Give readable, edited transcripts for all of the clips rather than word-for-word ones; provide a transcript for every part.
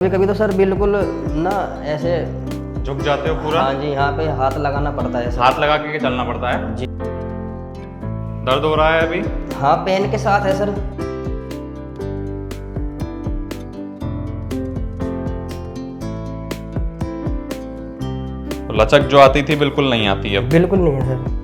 कभी कभी तो सर बिल्कुल ना ऐसे झुक जाते हो पूरा? हाँ जी, यहाँ पे हाथ लगाना पड़ता है सर। हाथ लगा के चलना पड़ता है जी दर्द हो रहा है अभी? हाँ, पेन के साथ है सर। तो लचक जो आती थी बिल्कुल नहीं आती अब? बिल्कुल नहीं है सर।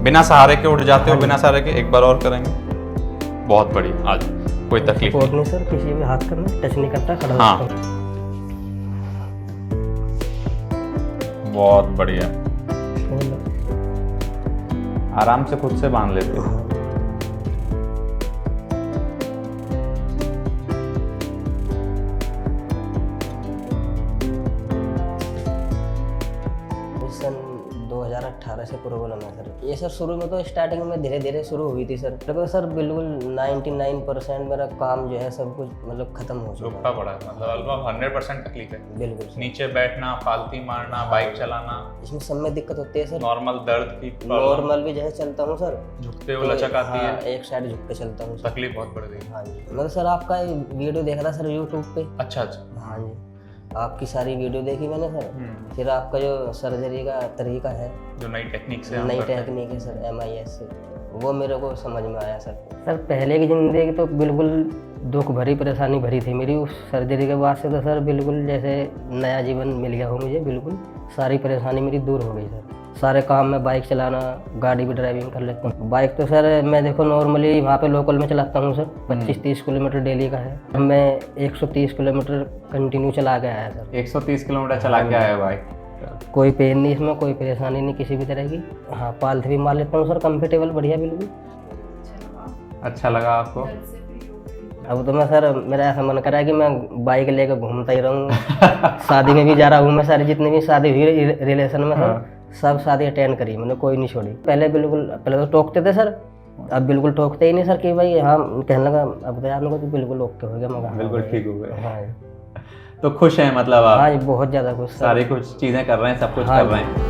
बिना सहारे के उठ जाते हो? बिना सहारे के एक बार और करेंगे। बहुत बढ़िया। आज कोई तकलीफ सपोर्ट नहीं? नहीं सर, किसी भी हाथ करना, टच नहीं करता, खड़ा हाँ। होता हूँ। बहुत बढ़िया। आराम से खुद से बांध लेते हो। सन 2018 से प्रॉब्लम है सर। ये सर शुरू में तो स्टार्टिंग में धीरे धीरे शुरू हुई थी सर। तो सर बिल्कुल 99% मेरा काम जो है सब कुछ मतलब खत्म हो चुका रुकता पड़ा है, मतलब लगभग 100% तकलीफ है। है। बिल्कुल सर। नीचे बैठना, फालती मारना, बाइक चलाना, इसमें सब में दिक्कत होती है सर। नॉर्मल दर्द की नॉर्मल भी जो है चलता हूँ सर, झुकते हो तो लचक आती हाँ, है, एक साइड झुक के चलता हूँ सर। तकलीफ बहुत बढ़ गई। हाँ जी, मतलब सर आपका वीडियो देखा था सर यूट्यूब पे। अच्छा अच्छा। हाँ जी, आपकी सारी वीडियो देखी मैंने सर। फिर आपका जो सर्जरी का तरीका है, जो नई टेक्निक से हम नई करते हैं। टेक्निक है सर MIS से, वो मेरे को समझ में आया सर। सर पहले की ज़िंदगी तो बिल्कुल दुख भरी, परेशानी भरी थी मेरी। उस सर्जरी के बाद से तो सर बिल्कुल जैसे नया जीवन मिल गया हो मुझे। बिल्कुल सारी परेशानी मेरी दूर हो गई सर। सारे काम में बाइक चलाना, गाड़ी भी ड्राइविंग कर लेता हूँ। बाइक तो सर मैं देखो नॉर्मली वहाँ पे लोकल में चलाता हूँ सर। 25-30 किलोमीटर डेली का है। मैं 130 किलोमीटर कंटिन्यू चला के आया सर। 130 किलोमीटर चला के आया भाई। कोई पेन नहीं इसमें, कोई परेशानी नहीं किसी भी तरह की। हाँ, पालथ भी मार लेता हूँ सर, कंफर्टेबल बढ़िया बिल्कुल। अच्छा लगा आपको? अब तो मैं सर, मेरा ऐसा मन कर रहा है कि मैं बाइक लेकर घूमता ही रहूँ। शादी में भी जा रहा हूँ मैं, सारी जितनी भी शादी हुई रिलेशन में सर, सब शादी अटेंड करी मैंने, कोई नहीं छोड़ी। पहले तो टोकते थे सर, अब बिल्कुल टोकते ही नहीं सर कि भाई हाँ, कहने लगा अब तो यार मेरे को तो बिल्कुल ओके हो गया। मैं बिल्कुल ठीक हो गए। हाँ जी। तो खुश हैं मतलब आप? हाँ जी, बहुत ज़्यादा खुश सर। सारी कुछ चीज़ें कर रहे हैं, सब कुछ हाँ कर रहे हैं।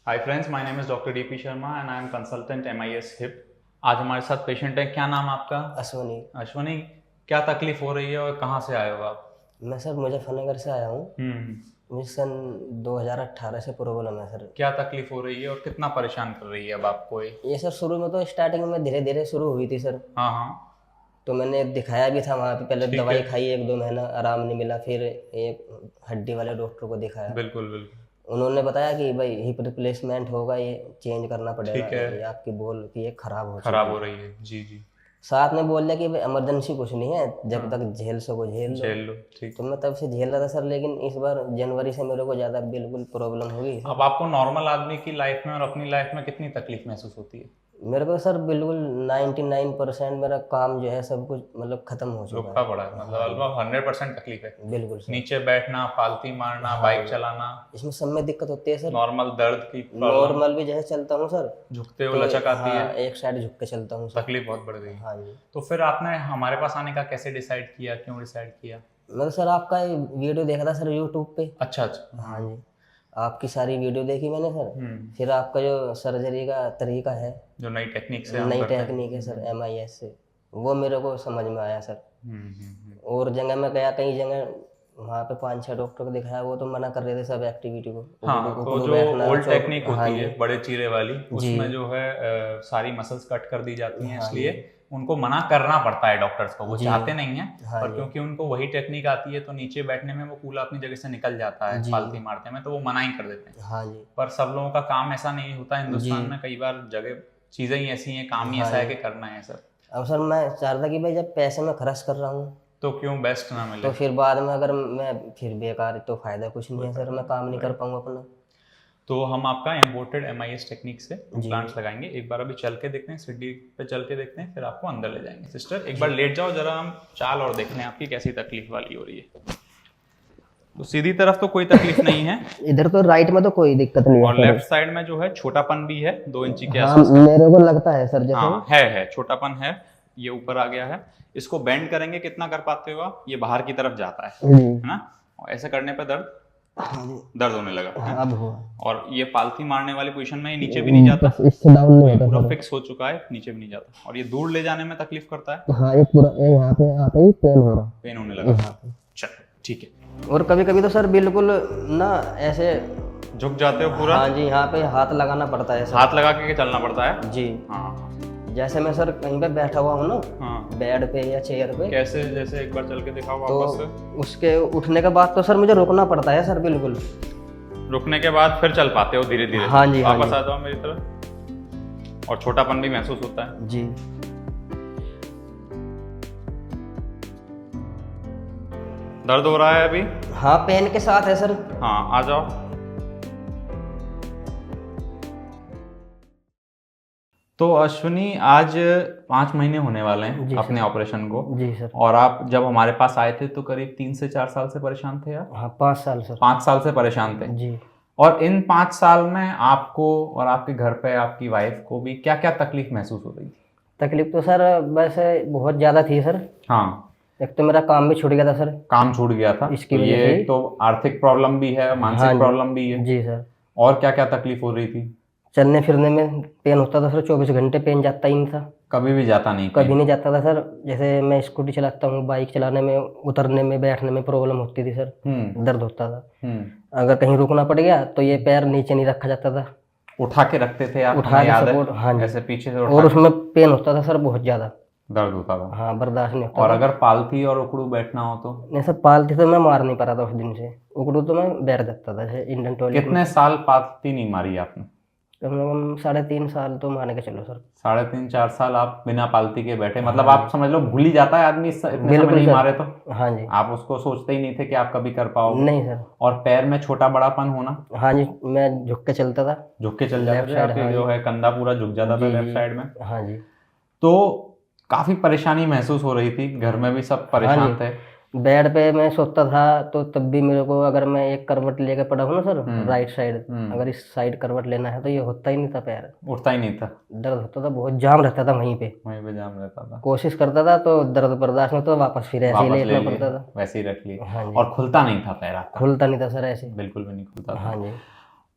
Hi friends, my name is doctor DP Sharma and I am consultant MIS hip. आज हमारे साथ पेशेंट है। क्या नाम आपका? अश्वनी। अश्वनी, क्या तकलीफ हो रही है और कहाँ से आए हो आप? मैं सर मुजफ्फरनगर से आया हूँ। मुझे सन 2018 से प्रॉब्लम है सर। क्या तकलीफ हो रही है और कितना परेशान कर रही है अब आपको ये सर शुरू में तो स्टार्टिंग में धीरे धीरे शुरू हुई थी सर। हाँ हाँ। तो मैंने दिखाया भी था वहाँ पे। पहले ठीक दवाई है। खाई 1-2 महीना, आराम नहीं मिला। फिर एक हड्डी वाले डॉक्टर को दिखाया। बिल्कुल बिल्कुल। उन्होंने बताया कि भाई हिप रिप्लेसमेंट होगा, ये चेंज करना पड़ेगा। ठीक है। ये आपकी बोल की ये खराब हो खराब चुकी हो रही है। जी जी। है। साथ में बोल दिया कि भाई इमरजेंसी कुछ नहीं है, जब तक झेल सको झेल लो। झेल लो। ठीक। तो मैं तब से झेल रहा था सर, लेकिन इस बार जनवरी से मेरे को ज़्यादा बिल्कुल प्रॉब्लम हो गई। अब आपको नॉर्मल आदमी की लाइफ में और अपनी लाइफ में कितनी तकलीफ महसूस होती है? मेरे को सर बिल्कुल 99% मेरा काम जो है सब कुछ मतलब खत्म हो चुका रुकता पड़ा है, मतलब लगभग 100% तकलीफ है। है। बिल्कुल सर। नीचे बैठना, फालती मारना, बाइक चलाना, इसमें सब में दिक्कत होती है सर। नॉर्मल दर्द की नॉर्मल भी जो है चलता हूँ सर, झुकते हो लचक आती हाँ, है, एक साइड झुक के चलता हूँ सर। तकलीफ बहुत बढ़ गई। हाँ जी। तो फिर आपने हमारे पास आने का कैसे डिसाइड किया, क्यों डिसाइड किया? मैं सर आपका वीडियो देखा था सर यूट्यूब पे। अच्छा अच्छा। हाँ जी, आपकी सारी वीडियो देखी मैंने सर। फिर आपका जो सर्जरी का तरीका है, जो नई टेक्निक से हम नई करते हैं। टेक्निक है सर MIS से, वो मेरे को समझ में आया सर। हम्म। और जगह मैं गया, कई जगह वहाँ पे 5-6 डॉक्टर को दिखाया, वो तो मना कर रहे थे सब एक्टिविटी को। हाँ, तो जो ओल्ड टेक्निक हाँ होती जी। है बड़े चीरे वाली, उसमें जो है सारी मसल्स कट कर दी जाती हैं, इसलिए उनको मना करना पड़ता है डॉक्टर्स को। वो चाहते नहीं है, पर क्योंकि उनको वही टेक्निक आती है तो नीचे बैठने में वो कूला अपनी जगह से निकल जाता है फालती मारते में, तो वो मना ही कर देते हैं। हाँ जी। पर सब लोगों का काम ऐसा नहीं होता हिंदुस्तान में, कई बार जगह चीजें ही ऐसी हैं, काम ही ऐसा है कि करना है सर। अब सर मैं चाह रहा था कि भाई जब पैसे में खर्च कर रहा हूँ तो क्यों बेस्ट ना मिले? तो फिर बाद में अगर मैं फिर बेकार, तो फायदा कुछ नहीं है सर, मैं काम नहीं कर पाऊंगा अपना। तो हम आपका इम्पोर्टेड MIS टेक्निक से इम्प्लांट्स लगाएंगे। एक बार अभी चल के देखते हैं, सीढ़ी पे चल के देखते हैं, फिर आपको अंदर ले जाएंगे। सिस्टर एक बार लेट जाओ जरा, हम चाल और देख लें आपकी कैसी तकलीफ वाली हो रही है। तो सीधी तरफ तो कोई तकलीफ नहीं है, इधर तो राइट में तो कोई दिक्कत नहीं है। और लेफ्ट साइड में जो है छोटापन भी है 2 इंची के हाँ, आसपास। मेरे को लगता है सर जैसे। हाँ है छोटापन है, ये ऊपर आ गया है। इसको बेंड करेंगे, कितना कर पाते हो आप? ये बाहर की तरफ जाता है ना? और ऐसे करने पे दर्द होने लगा है? अब हुआ। और ये पालथी मारने वाली पोजीशन में ये नीचे भी नहीं जाता, इससे डाउन नहीं ये होता पूरा सर। फिक्स हो चुका है, नीचे भी नहीं जाता। और ये दूर ले जाने में तकलीफ करता है, हाँ, ये पूरा यहाँ पे आते ही पेन हो रहा। पेन होने लगा। चल ठीक है। और कभी कभी तो सर बिल्कुल ना ऐसे झुक जाते हो पूरा? हाँ जी, यहाँ पे हाथ लगाना पड़ता है सर। हाथ लगा के चलना पड़ता है जी। हाँ। जैसे मैं सर कहीं पे बैठा हुआ हूँ ना, हाँ बेड पे या चेयर पे, कैसे? जैसे एक बार चल के दिखाओ तो वापस से। उसके उठने के बाद तो सर मुझे रुकना पड़ता है सर बिल्कुल। रुकने के बाद फिर चल पाते हो धीरे धीरे? हाँ जी, हाँ वापस जी। आ जाओ मेरी तरफ। और छोटापन भी महसूस होता है? जी। दर्द हो रहा है अभी? हाँ, पेन के साथ है सर। हाँ आ जाओ। तो अश्विनी, आज 5 महीने होने वाले हैं जी अपने ऑपरेशन को। जी सर। और आप जब हमारे पास आए थे तो करीब 3 से 4 साल से परेशान थे आप? हाँ, 5 साल सर। 5 साल से परेशान थे। जी। और इन 5 साल में आपको और आपके घर पे आपकी वाइफ को भी क्या क्या तकलीफ महसूस हो रही थी? तकलीफ तो सर वैसे बहुत ज़्यादा थी सर। हाँ। एक तो मेरा काम भी छूट गया था सर। काम छूट गया था, इसकी तो वजह ये से। तो आर्थिक प्रॉब्लम भी है, हाँ मानसिक जी। प्रॉब्लम भी है। जी सर। और क्या क्या तकलीफ हो रही थी? चलने फिरने में पेन होता था सर, 24 घंटे पेन जाता ही नहीं था। कभी भी जाता नहीं? कभी नहीं जाता था सर। जैसे मैं स्कूटी चलाता हूँ, बाइक चलाने में, उतरने में, बैठने में प्रॉब्लम होती थी सर। दर्द होता था। अगर कहीं रुकना पड़ गया तो ये पैर नीचे नहीं रखा जाता था। उठा के रखते थे आप? उठा के याद है? सपोर्ट, हाँ जी। ऐसे पीछे से और उठा उसमें पेन होता था सर, बहुत ज़्यादा दर्द होता था। हाँ, बर्दाश्त नहीं होता और था। अगर पालथी और उकड़ू बैठना हो तो? नहीं सर, पालती तो मैं मार नहीं पा रहा था उस दिन से। उकड़ू तो मैं बैठ जाता था जैसे इंडियन टॉयलेट में। कितने साल पालथी नहीं मारी आपने? कम से कम 3.5 साल तो माने के चलो सर। 3.5-4 साल आप बिना पालती के बैठे? मतलब आप समझ लो भूल ही जाता है आदमी इतने समय बिल्कुल नहीं सर। मारे तो? हाँ जी। आप उसको सोचते ही नहीं थे कि आप कभी कर पाओगे? नहीं सर। और पैर में छोटा बड़ापन होना? हाँ जी, मैं झुक के चलता था। झुक के चल जाते लेफ्ट थे साइड, आपके, हाँ जो जी। है कंधा पूरा झुक जाता था जी, लेफ्ट जी। साइड में। हाँ जी। तो काफी परेशानी महसूस हो रही थी, घर में भी सब परेशान जी। थे? बेड पे मैं सोता था तो तब भी मेरे को, अगर मैं एक करवट लेके पड़ा हूँ ना सर, राइट साइड, अगर इस साइड करवट लेना है तो ये होता ही नहीं था, पैर उठता ही नहीं था? दर्द होता था, बहुत जाम रहता था वहीं पे जाम रहता था। कोशिश करता था तो दर्द बर्दाश्त में तो वापस फिर ऐसे ही वापस ले लेटना लिए, पड़ता था। वैसे ही रख लिए। हाँ जी। और खुलता नहीं था पैर आपका? खुलता नहीं था सर ऐसे। बिल्कुल भी नहीं खुलता था। हाँ जी।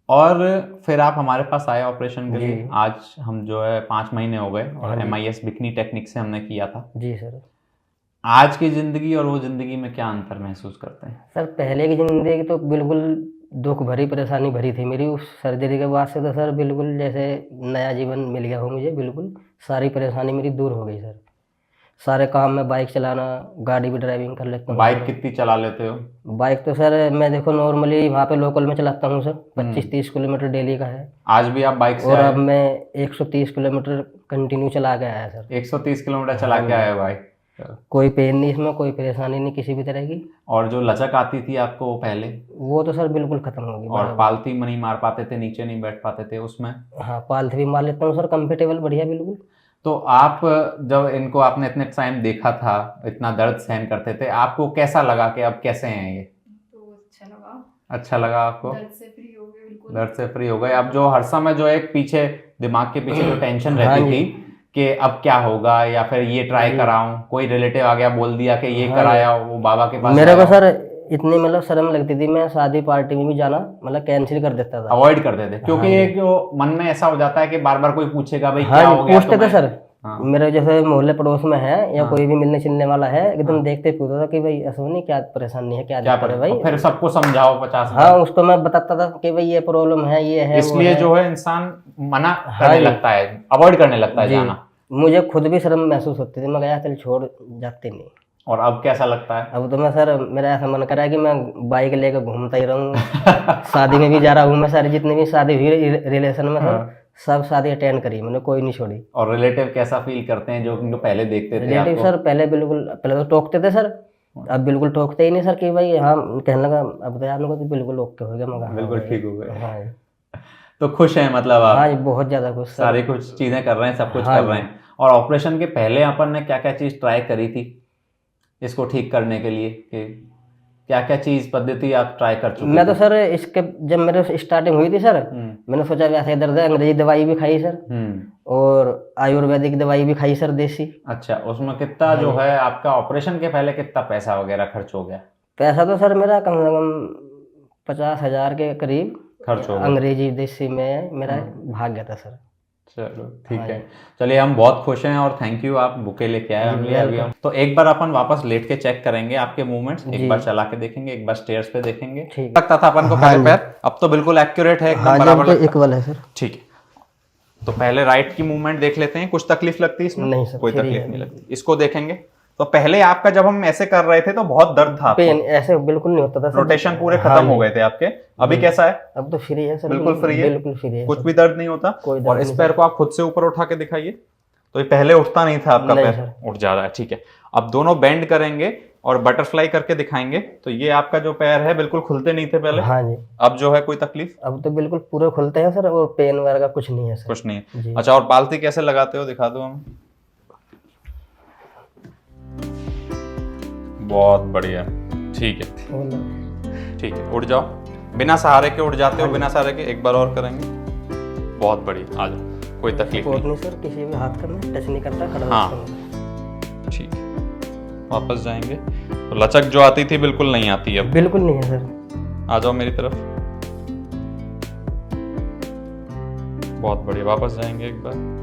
और फिर आप हमारे पास आए ऑपरेशन के जी। लिए। आज हम जो है 5 महीने हो गए और हाँ जी। MIS बिकनी टेक्निक से हमने किया था। जी सर। आज की जिंदगी और वो जिंदगी में क्या अंतर महसूस करते हैं? सर पहले की ज़िंदगी तो बिल्कुल दुख भरी, परेशानी भरी थी मेरी। उस सर्जरी के बाद से तो सर बिल्कुल जैसे नया जीवन मिल गया हो मुझे। बिल्कुल सारी परेशानी मेरी दूर हो गई सर। सारे काम में, बाइक चलाना, गाड़ी भी ड्राइविंग कर लेता हूँ। बाइक कितनी चला लेते हो? बाइक तो सर मैं देखो नॉर्मली वहाँ पे लोकल में चलाता हूँ सर, 25-30 किलोमीटर डेली का है। आज भी आप बाइक से और आए? अब मैं 130 किलोमीटर कंटिन्यू चला के आया सर। 130 किलोमीटर चला के आए बाइक? कोई पेन नहीं इसमें, कोई परेशानी नहीं किसी भी तरह की। और जो लचक आती थी आपको पहले, वो तो सर बिल्कुल खत्म हो गई। और पालथी में नहीं मार पाते थे, नीचे नहीं बैठ पाते थे उसमें? हाँ, पालथी भी मार लेता हूँ सर, कंफर्टेबल बढ़िया बिल्कुल। तो आप जब इनको आपने इतने टाइम देखा था, इतना दर्द सहन करते थे, आपको कैसा लगा कि अब कैसे हैं ये? तो अच्छा लगा। अच्छा लगा आपको? दर्द से फ्री हो गए बिल्कुल। दर्द से फ्री हो गए। अब जो हर समय जो एक पीछे दिमाग के पीछे जो टेंशन हाँ रहती जी। थी कि अब क्या होगा, या फिर ये ट्राई कराऊं, कोई रिलेटिव आ गया बोल दिया कि ये हाँ कराया, वो बाबा के पास मेरे को जाओ, सर इतनी मतलब शर्म लगती थी, मैं शादी पार्टी में भी जाना मतलब कैंसिल कर देता था। अवॉइड करते थे? क्योंकि हाँ एक जो मन में ऐसा हो जाता है कि बार बार कोई पूछेगा भाई हाँ क्या जी, हो गया पूछते थे तुम्हें? सर। हाँ। मेरे जैसे मोहल्ले पड़ोस में है या हाँ। कोई भी मिलने चिलने वाला है, एकदम हाँ। देखते पूछता था कि भाई ऐसा नहीं, क्या परेशानी है, क्या क्या दिक्कत है पर भाई। फिर सबको समझाओ 50 हाँ, उसको मैं बताता था कि भाई ये प्रॉब्लम है, ये है, वो इसलिए है। जो है इंसान मना हाँ करने जी। लगता है, अवॉइड करने लगता है जी। जाना। मुझे खुद भी शर्म महसूस होती थी, मैं कहा चल छोड़, जाते नहीं। और अब कैसा लगता है? अब तो मैं सर, मेरा ऐसा मन करा है कि मैं बाइक लेकर घूमता ही रहूँ। शादी में भी जा रहा हूँ मैं, सारी जितनी भी शादी हुई रिलेशन में सर, सब शादी अटेंड करी मैंने, कोई नहीं छोड़ी। और रिलेटिव कैसा फील करते हैं जो उनको पहले देखते थे रिलेटिव आपको? सर पहले तो टोकते थे सर, अब बिल्कुल टोकते ही नहीं सर कि भाई हाँ, कहने लगा अब तो यार मेरे को तो बिल्कुल ओके हो गया। मगर बिल्कुल ठीक हो गए। हाँ। तो खुश हैं मतलब आप? हाँ जी, बहुत ज़्यादा खुश सर। सारी कुछ चीजें कर रहे हैं, सब कुछ हाँ कर रहे हैं। और ऑपरेशन के पहले अपन ने क्या क्या चीज ट्राई करी थी इसको ठीक करने के लिए, कि क्या क्या चीज पद्धति आप ट्राई कर चुके मैं तो थे? सर इसके जब मेरे स्टार्टिंग हुई थी सर, मैंने सोचा वैसे दर्द है, अंग्रेजी दवाई भी खाई सर। और आयुर्वेदिक दवाई भी खाई सर, देसी। अच्छा, उसमें कितना जो है आपका ऑपरेशन के पहले कितना पैसा वगैरह खर्च हो गया? पैसा तो सर मेरा कम से कम 50,000 के करीब खर्च हो गया। अंग्रेजी देसी में मेरा भाग गया था सर। चलो ठीक है, चलिए हम बहुत खुश हैं और थैंक यू, आप बुके लेके आए हमने अभी हम। तो एक बार अपन वापस लेट के चेक करेंगे आपके मूवमेंट्स, एक बार चला के देखेंगे, एक बार स्टेयर्स पे देखेंगे। ठीक। लगता था अपन को पहले पैर, अब तो बिल्कुल एक्यूरेट है, एकदम बराबर लगता है। इक्वल है सर। ठीक है, तो पहले राइट की मूवमेंट देख लेते हैं। कुछ तकलीफ लगती है इसमें? नहीं सर, कोई फ्री तकलीफ है। नहीं लगती। इसको देखेंगे तो पहले आपका जब हम ऐसे कर रहे थे तो बहुत दर्द था, पेन ऐसे बिल्कुल नहीं होता था सर। रोटेशन पूरे खत्म हो गए थे आपके। अभी कैसा है? अब तो फ्री है सर, बिल्कुल फ्री है, बिल्कुल फ्री है, कुछ भी दर्द नहीं होता। कोई दर्द और इस नहीं पैर को आप खुद से ऊपर उठा के दिखाइए। तो ये पहले उठता नहीं था आपका नहीं पैर, सर। उठ जा रहा है। ठीक है, अब दोनों बेंड करेंगे और बटरफ्लाई करके दिखाएंगे। तो ये आपका जो पैर है बिल्कुल खुलते नहीं थे पहले, हाँ जी। अब जो है कोई तकलीफ? अब तो बिल्कुल पूरे खुलते हैं सर, और पेन वगैरह का कुछ नहीं है सर। कुछ नहीं है। जी। अच्छा, और पालती कैसे लगाते हो, दिखा दो हमें। बहुत बढ़िया, ठीक है ठीक है, उड़ जाओ। बिना सहारे के उड़ जाते हो, बिना सहारे के। एक बार और करेंगे। बहुत बढ़िया, आ जाओ, कोई तकलीफ सपोर्ट नहीं। नहीं सर, किसी भी हाथ करना, टच नहीं करता, खड़ा हाँ। रहता ठीक है, वापस जाएंगे। तो लचक जो आती थी बिल्कुल नहीं आती अब। हूँ। बिल्कुल नहीं है सर। आ जाओ मेरी तरफ। बहुत बढ़िया, वापस जाएंगे एक बार।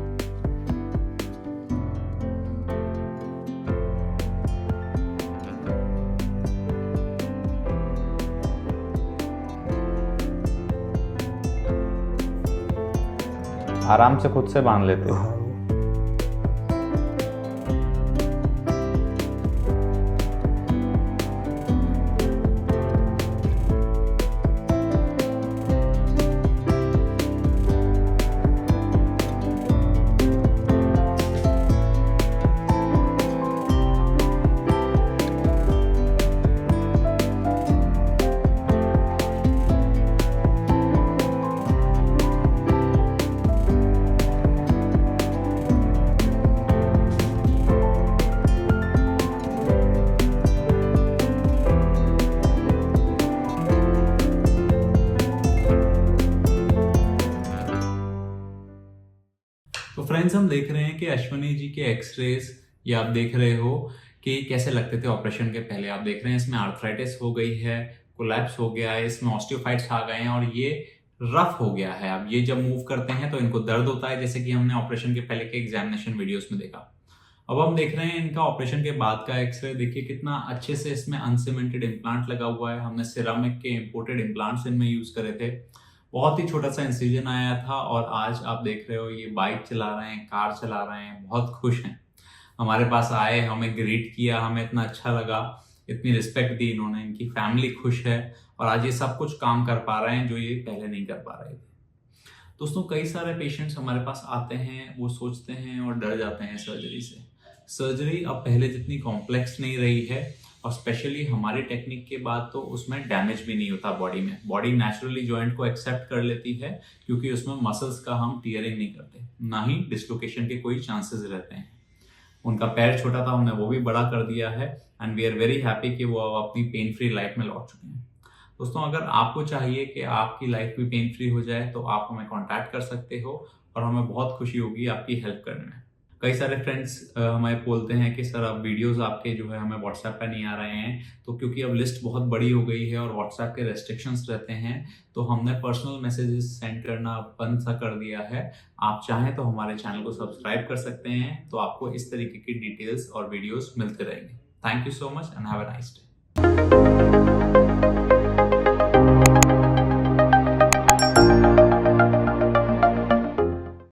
आराम से खुद से बांध लेते हो। हाँ जी। तो फ्रेंड्स, हम देख रहे हैं कि अश्वनी जी के एक्सरेज ये आप देख रहे हो कि कैसे लगते थे ऑपरेशन के पहले। आप देख रहे हैं इसमें आर्थराइटिस हो गई है, कोलैप्स हो गया है, इसमें ऑस्टियोफाइट्स आ गए हैं और ये रफ हो गया है। अब ये जब मूव करते हैं तो इनको दर्द होता है, जैसे कि हमने ऑपरेशन के पहले के एग्जामिनेशन वीडियोस में देखा। अब हम देख रहे हैं इनका ऑपरेशन के बाद का एक्सरे। देखिए कितना अच्छे से इसमें अनसीमेंटेड इम्प्लांट लगा हुआ है। हमने सिरामिक के इंपोर्टेड इम्प्लांट्स इनमें यूज करे थे। बहुत ही छोटा सा इंसिजन आया था और आज आप देख रहे हो ये बाइक चला रहे हैं, कार चला रहे हैं, बहुत खुश हैं। हमारे पास आए, हमें ग्रीट किया, हमें इतना अच्छा लगा, इतनी रिस्पेक्ट दी इन्होंने, इनकी फैमिली खुश है और आज ये सब कुछ काम कर पा रहे हैं जो ये पहले नहीं कर पा रहे थे। दोस्तों, कई सारे पेशेंट्स हमारे पास आते हैं, वो सोचते हैं और डर जाते हैं सर्जरी से। सर्जरी अब पहले जितनी कॉम्प्लेक्स नहीं रही है और स्पेशली हमारी टेक्निक के बाद तो उसमें डैमेज भी नहीं होता बॉडी में। बॉडी नेचुरली जॉइंट को एक्सेप्ट कर लेती है क्योंकि उसमें मसल्स का हम टीयरिंग नहीं करते, ना ही डिसलोकेशन के कोई चांसेस रहते हैं। उनका पैर छोटा था, हमने वो भी बड़ा कर दिया है and we are very happy कि वो अपनी पेन फ्री लाइफ में लौट चुके हैं। दोस्तों, अगर आपको चाहिए कि आपकी लाइफ भी पेन फ्री हो जाए तो आप हमें कॉन्टैक्ट कर सकते हो और हमें बहुत खुशी होगी आपकी हेल्प करने में। कई सारे फ्रेंड्स हमें बोलते हैं कि सर अब वीडियोस आपके जो है हमें व्हाट्सएप पे नहीं आ रहे हैं, तो क्योंकि अब लिस्ट बहुत बड़ी हो गई है और व्हाट्सएप के रेस्ट्रिक्शंस रहते हैं तो हमने पर्सनल मैसेजेस सेंड करना बंद सा कर दिया है। आप चाहें तो हमारे चैनल को सब्सक्राइब कर सकते हैं, तो आपको इस तरीके की डिटेल्स और वीडियोस मिलते रहेंगे। Thank you so much and have a nice day.